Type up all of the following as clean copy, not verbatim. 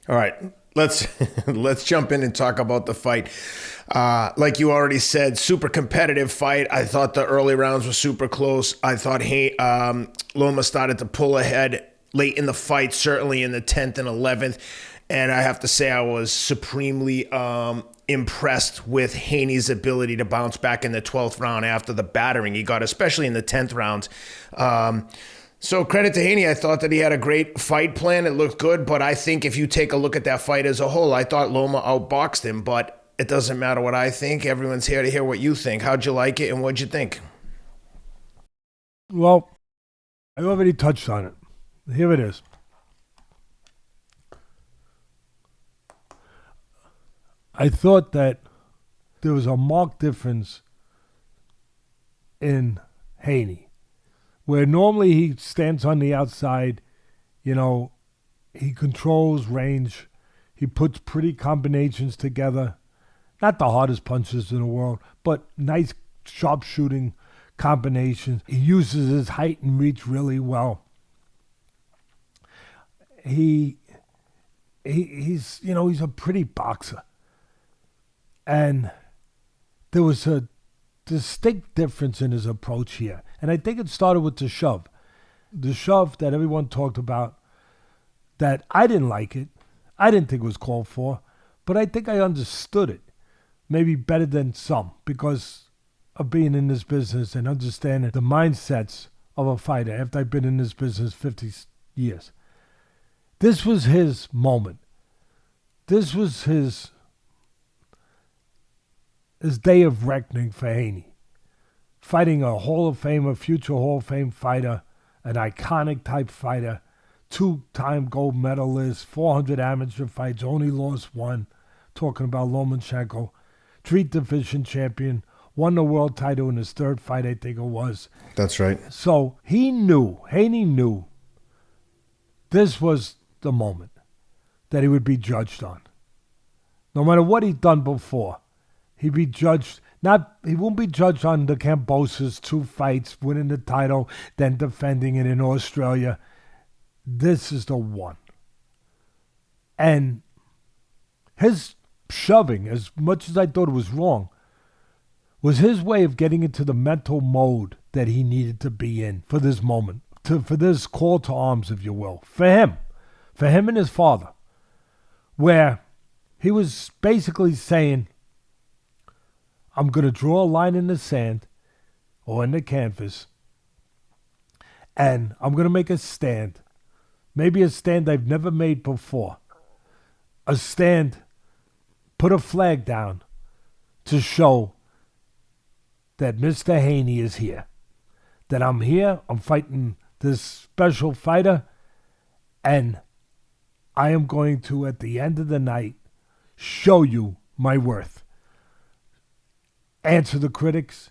All right, let's let's jump in and talk about the fight. Like you already said, super competitive fight. I thought the early rounds were super close. I thought Loma started to pull ahead late in the fight, certainly in the 10th and 11th. And I have to say I was supremely impressed with Haney's ability to bounce back in the 12th round after the battering he got, especially in the 10th round. So credit to Haney. I thought that he had a great fight plan. It looked good, but I think if you take a look at that fight as a whole, I thought Loma outboxed him, but it doesn't matter what I think. Everyone's here to hear what you think. How'd you like it and what'd you think? Well, I already touched on it. Here it is. I thought that there was a marked difference in Haney, where normally he stands on the outside, he controls range, he puts pretty combinations together, not the hardest punches in the world, but nice sharpshooting combinations. He uses his height and reach really well. He's a pretty boxer. And there was a distinct difference in his approach here. And I think it started with the shove. The shove that everyone talked about, that I didn't like it. I didn't think it was called for, but I think I understood it. Maybe better than some, because of being in this business and understanding the mindsets of a fighter after I've been in this business 50 years. This was his moment. This was his day of reckoning for Haney. Fighting a Hall of Famer, future Hall of Fame fighter, an iconic type fighter, 2-time gold medalist, 400 amateur fights, only lost one. Talking about Lomachenko. 3 division champion, won the world title in his 3rd fight, I think it was. That's right. So Haney knew this was the moment that he would be judged on. No matter what he'd done before, he'd be judged. He won't be judged on the Kambosos 2 fights, winning the title, then defending it in Australia. This is the one. And his shoving, as much as I thought it was wrong, was his way of getting into the mental mode that he needed to be in for this moment, for this call to arms, if you will, for him and his father, where he was basically saying, I'm going to draw a line in the sand or in the canvas, and I'm going to make a stand, maybe a stand I've never made before, a stand, put a flag down to show that Mr. Haney is here, that I'm here, I'm fighting this special fighter, and I am going to, at the end of the night, show you my worth. Answer the critics,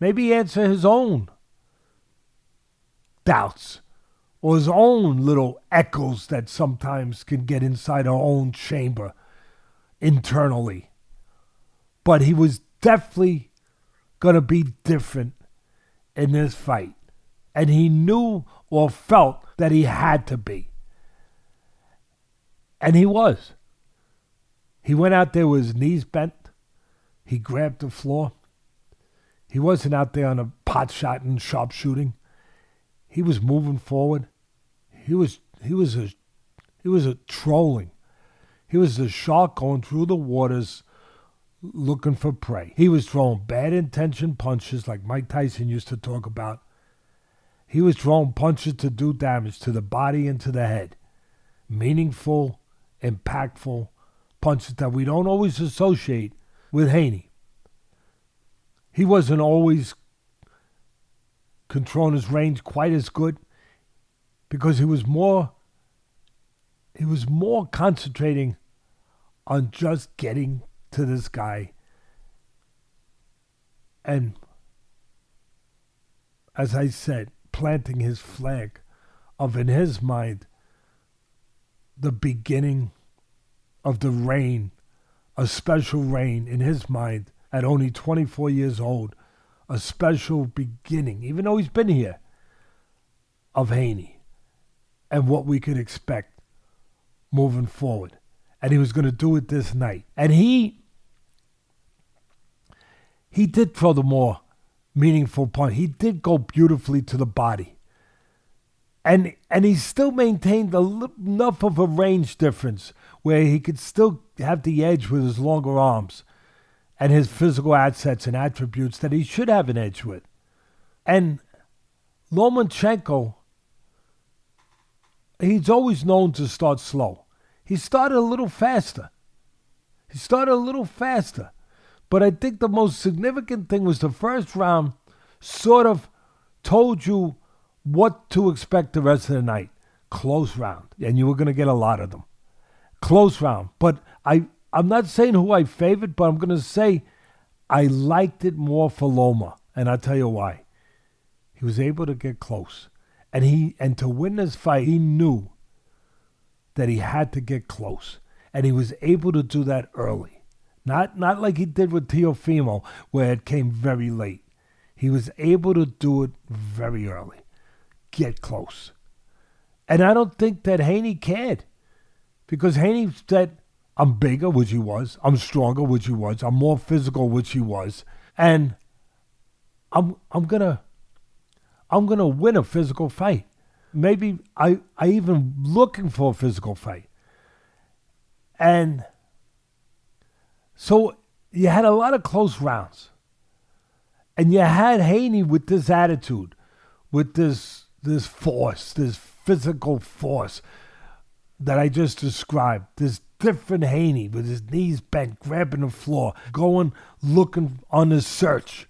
maybe answer his own doubts or his own little echoes that sometimes can get inside our own chamber internally. But he was definitely going to be different in this fight. And he knew or felt that he had to be. And he was. He went out there with his knees bent. He grabbed the floor. He wasn't out there on a pot shot and sharpshooting. He was moving forward. He was a trolling. He was a shark going through the waters looking for prey. He was throwing bad intention punches like Mike Tyson used to talk about. He was throwing punches to do damage to the body and to the head. Meaningful, impactful punches that we don't always associate with Haney. He wasn't always controlling his range quite as good because he was more concentrating on just getting to this guy. And as I said, planting his flag of, in his mind, the beginning of the reign, a special reign in his mind at only 24 years old, a special beginning, even though he's been here, of Haney and what we could expect moving forward. And he was going to do it this night. And he did throw the more meaningful punch. He did go beautifully to the body. And he still maintained enough of a range difference where he could still have the edge with his longer arms and his physical assets and attributes that he should have an edge with. And Lomachenko, he's always known to start slow. He started a little faster. But I think the most significant thing was the first round sort of told you what to expect the rest of the night. Close round. And you were going to get a lot of them. Close round. But I'm not saying who I favored, but I'm going to say I liked it more for Loma. And I'll tell you why. He was able to get close. And to win this fight, he knew that he had to get close. And he was able to do that early. Not like he did with Teofimo, where it came very late. He was able to do it very early. Get close. And I don't think that Haney cared. Because Haney said, I'm bigger, which he was. I'm stronger, which he was. I'm more physical, which he was. And I'm gonna win a physical fight. Maybe I even looking for a physical fight. And so you had a lot of close rounds. And you had Haney with this attitude, with this force, this physical force that I just described. This different Haney with his knees bent, grabbing the floor, going, looking on his search.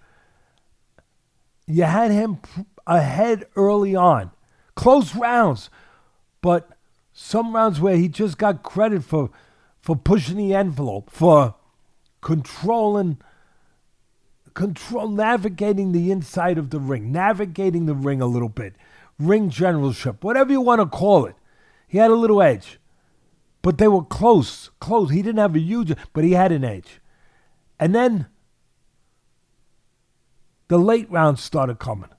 You had him ahead early on. Close rounds. But some rounds where he just got credit for pushing the envelope, for navigating the inside of the ring, navigating the ring a little bit, ring generalship, whatever you want to call it. He had a little edge, but they were close. He didn't have a huge, but he had an edge. And then the late rounds started coming.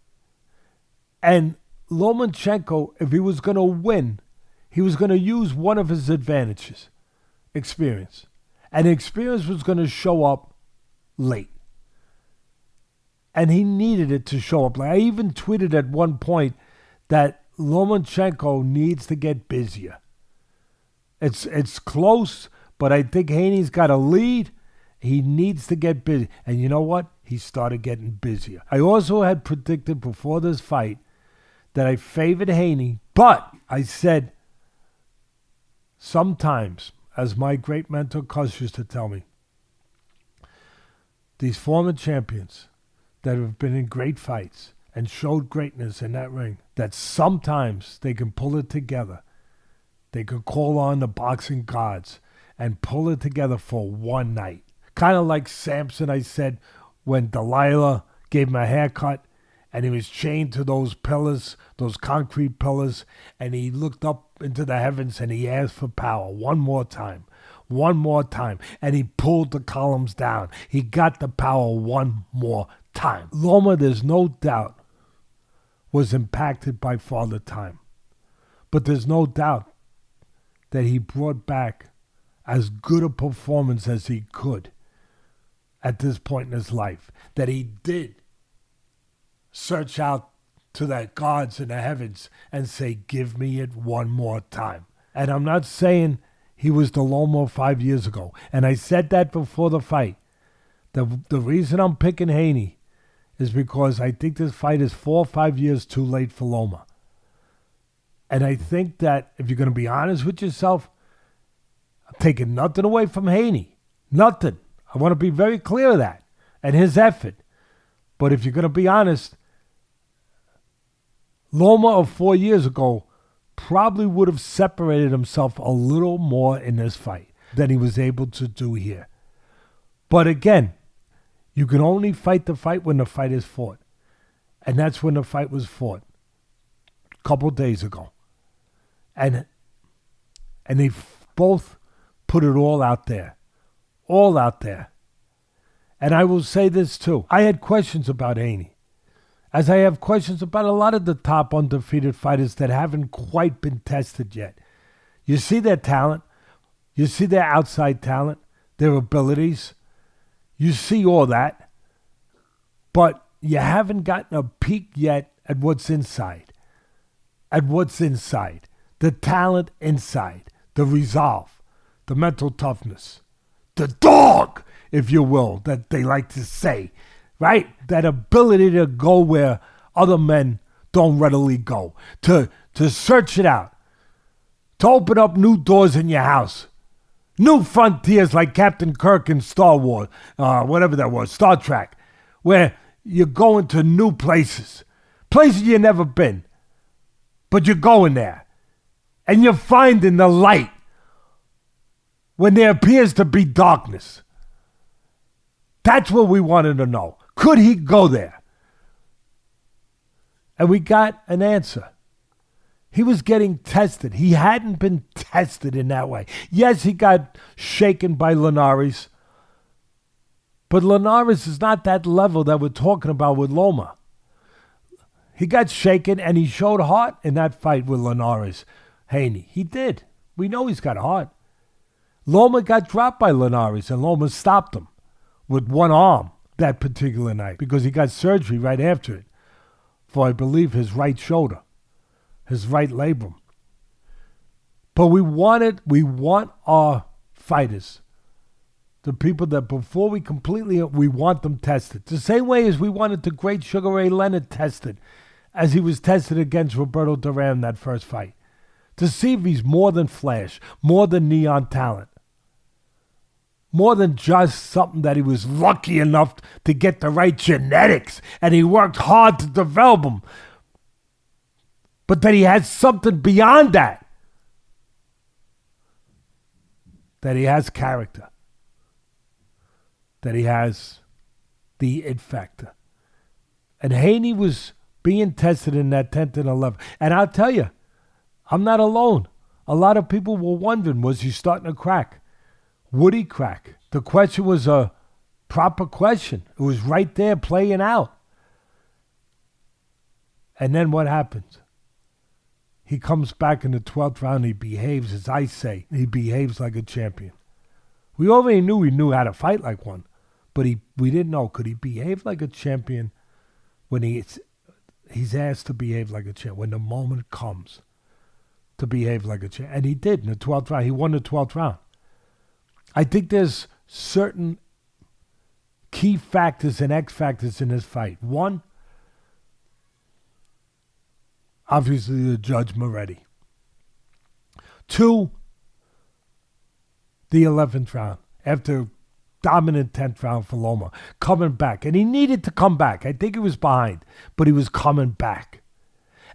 And Lomachenko, if he was going to win, he was going to use one of his advantages, experience. And experience was going to show up late. And he needed it to show up. Like I even tweeted at one point that Lomachenko needs to get busier. It's close, but I think Haney's got a lead. He needs to get busy. And you know what? He started getting busier. I also had predicted before this fight that I favored Haney, but I said sometimes, as my great mentor Cus used to tell me, these former champions that have been in great fights and showed greatness in that ring, that sometimes they can pull it together. They could call on the boxing gods and pull it together for one night. Kind of like Samson, I said, when Delilah gave him a haircut and he was chained to those pillars, those concrete pillars, and he looked up into the heavens and he asked for power one more time, and he pulled the columns down. He got the power one more time. Loma, there's no doubt, was impacted by Father Time. But there's no doubt that he brought back as good a performance as he could at this point in his life. That he did search out to the gods in the heavens and say, give me it one more time. And I'm not saying he was the Loma 5 years ago. And I said that before the fight. The reason I'm picking Haney is because I think this fight is 4 or 5 years too late for Loma. And I think that if you're going to be honest with yourself, I'm taking nothing away from Haney. Nothing. I want to be very clear of that and his effort. But if you're going to be honest, Loma of 4 years ago probably would have separated himself a little more in this fight than he was able to do here. But again, you can only fight the fight when the fight is fought. And that's when the fight was fought a couple days ago. And they both put it all out there. All out there. And I will say this too. I had questions about Haney, as I have questions about a lot of the top undefeated fighters that haven't quite been tested yet. You see their talent. You see their outside talent, their abilities. You see all that. But you haven't gotten a peek yet at what's inside. The talent inside. The resolve. The mental toughness. The dog, if you will, that they like to say. Right? That ability to go where other men don't readily go. To search it out. To open up new doors in your house. New frontiers like Captain Kirk in Star Wars. Whatever that was. Star Trek. Where you're going to new places. Places you've never been. But you're going there. And you're finding the light. When there appears to be darkness. That's what we wanted to know. Could he go there? And we got an answer. He was getting tested. He hadn't been tested in that way. Yes, he got shaken by Linares. But Linares is not that level that we're talking about with Loma. He got shaken and he showed heart in that fight with Linares. Haney. He did. We know he's got heart. Loma got dropped by Linares and Loma stopped him with one arm that particular night because he got surgery right after it for, I believe, his right shoulder, his right labrum. But we want our fighters, the people that before we want them tested. The same way as we wanted the great Sugar Ray Leonard tested as he was tested against Roberto Duran that first fight. To see if he's more than flash, more than neon talent. More than just something that he was lucky enough to get the right genetics and he worked hard to develop them. But that he has something beyond that. That he has character. That he has the it factor. And Haney was being tested in that 10th and 11th. And I'll tell you, I'm not alone. A lot of people were wondering, was he starting to crack? Would he crack? The question was a proper question. It was right there playing out. And then what happens? He comes back in the 12th round. He behaves, as I say, he behaves like a champion. We already knew he knew how to fight like one. But we didn't know, could he behave like a champion when he's asked to behave like a champion, when the moment comes to behave like a champion. And he did in the 12th round. He won the 12th round. I think there's certain key factors and X factors in this fight. One, obviously the judge Moretti. Two, the 11th round. After dominant 10th round for Loma. Coming back. And he needed to come back. I think he was behind. But he was coming back.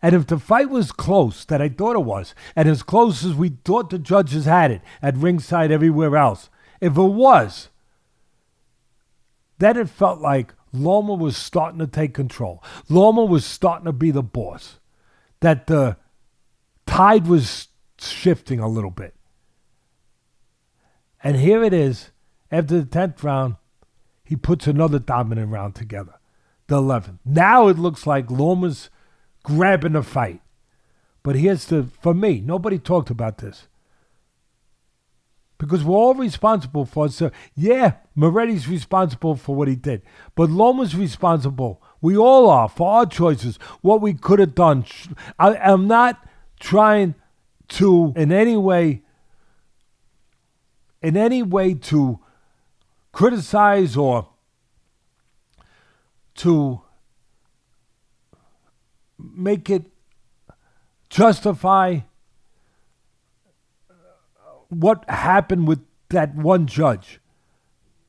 And if the fight was close, that I thought it was, and as close as we thought the judges had it, at ringside, everywhere else, if it was, then it felt like Loma was starting to take control. Loma was starting to be the boss. That the tide was shifting a little bit. And here it is, after the 10th round, he puts another dominant round together, the 11th. Now it looks like Loma's grabbing the fight. But for me, nobody talked about this. Because we're all responsible for it. So, yeah, Moretti's responsible for what he did. But Loma's responsible. We all are for our choices, what we could have done. I'm not trying to, in any way to criticize or to make it justify what happened with that one judge.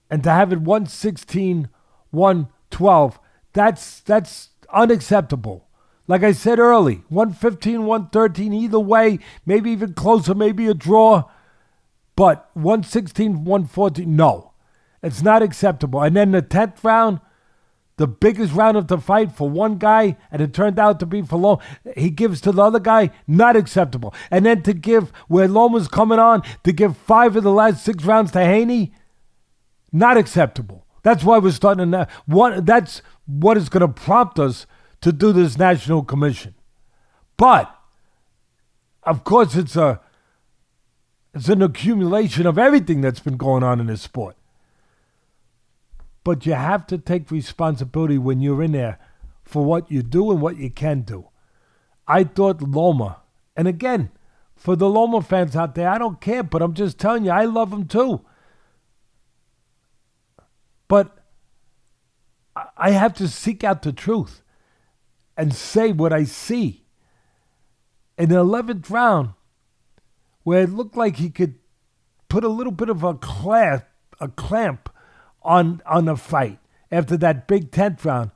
And to have it 116-112, that's unacceptable. Like I said early, 115-113, either way, maybe even closer, maybe a draw. But 116-114, no. It's not acceptable. And then the 10th round, the biggest round of the fight for one guy, and it turned out to be for Loma. He gives to the other guy, not acceptable. And then to give, where Loma's coming on, to give 5 of the last 6 rounds to Haney, not acceptable. That's why we're starting to, that's what is going to prompt us to do this national commission. But, of course, it's a It's an accumulation of everything that's been going on in this sport. But you have to take responsibility when you're in there for what you do and what you can do. I thought Loma, and again, for the Loma fans out there, I don't care, but I'm just telling you, I love him too. But I have to seek out the truth and say what I see. In the 11th round, where it looked like he could put a little bit of a clamp on the fight after that big 10th round,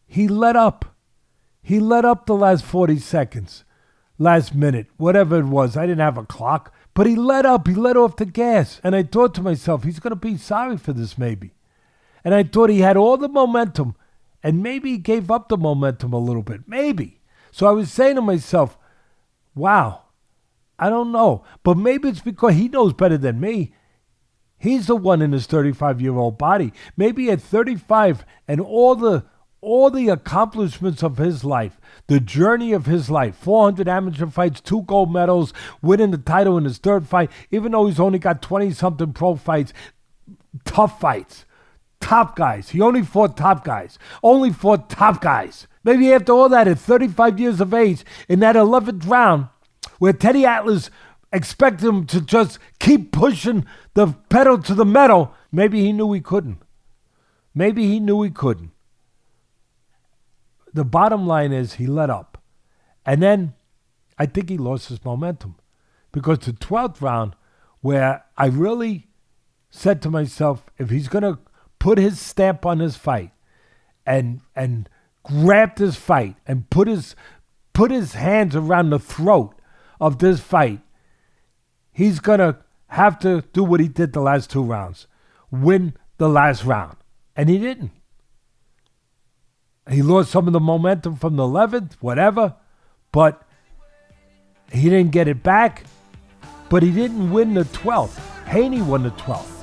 he let up. He let up the last 40 seconds, last minute, whatever it was. I didn't have a clock, but he let up. He let off the gas. And I thought to myself, he's going to be sorry for this maybe. And I thought he had all the momentum, and maybe he gave up the momentum a little bit. Maybe. So I was saying to myself, wow, I don't know. But maybe it's because he knows better than me. He's the one in his 35-year-old body. Maybe at 35 and all the accomplishments of his life, the journey of his life, 400 amateur fights, 2 gold medals, winning the title in his 3rd fight, even though he's only got 20-something pro fights, tough fights, top guys. He only fought top guys. Maybe after all that, at 35 years of age, in that 11th round, where Teddy Atlas expected him to just keep pushing the pedal to the metal, maybe he knew he couldn't. The bottom line is he let up. And then I think he lost his momentum. Because the 12th round, where I really said to myself, if he's going to put his stamp on his fight and grab this fight and put his hands around the throat of this fight, he's going to have to do what he did the last 2 rounds. Win the last round. And he didn't. He lost some of the momentum from the 11th, whatever, but he didn't get it back. But he didn't win the 12th. Haney won the 12th.